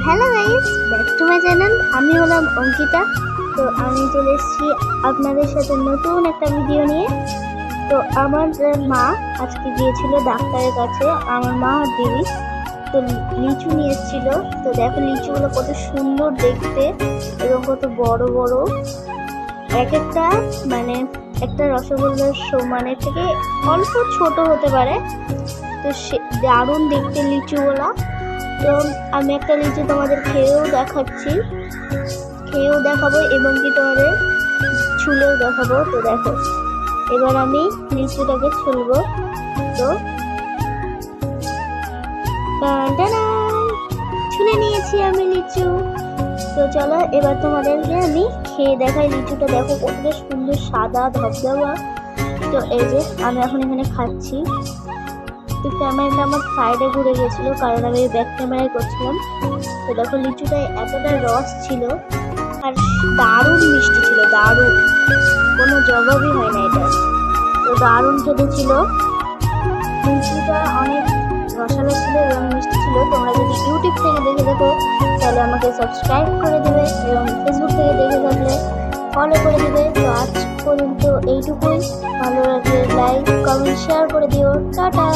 Hello guys, back to my channel. আমি হলাম অঙ্কিতা। তো আমি চলে এসেছি আপনাদের সাথে নতুন একটা ভিডিও নিয়ে। তো আমার মা আজকে গিয়েছিল ডাক্তারের কাছে, আমার মা আর দিদি। তো লিচু নিয়ে এসেছিল। তো দেখো লিচুগুলো কত সুন্দর দেখতে এবং কত বড় বড়। এক একটা মানে একটা রসগোল্লার সমানের থেকে অল্প ছোট হতে পারে। তো সে দারুণ দেখতে লিচুগুলা। তো আমি একটা লিচু তোমাদের খেয়েও দেখাবো এবং কি তোমাদের ছুলেও দেখাবো। তো দেখো, এবার আমি লিচুটাকে ছুলবো। তো ছুলে নিয়েছি আমি লিচু। তো চলো এবার তোমাদেরকে আমি খেয়ে দেখাই লিচুটা। দেখো কতটা সুন্দর সাদা ধবধবা। তো এই যে আমি এখন এখানে খাচ্ছি। তো ক্যামেরাটা আমার সাইডে ঘুরে গেছিলো কারণ আমি ব্যাক ক্যামেরায় করছিলাম। তো দেখো লিচুটায় এতটা রস ছিল আর দারুণ মিষ্টি ছিল, দারুণ, কোনো জবাবই হয় না এটা। তো দারুণ খেতে ছিল লিচুটা, অনেক রসালো ছিল এবং মিষ্টি ছিল। তোমরা যদি ইউটিউব থেকে দেখে দেখো তাহলে আমাকে সাবস্ক্রাইব করে দেবে এবং ফেসবুক থেকে দেখে থাকলে ফলো করে দেবে। তো আজ পর্যন্ত এইটুকুই। ভালো লাগলে লাইক কমেন্ট শেয়ার করে দিও। টাটা।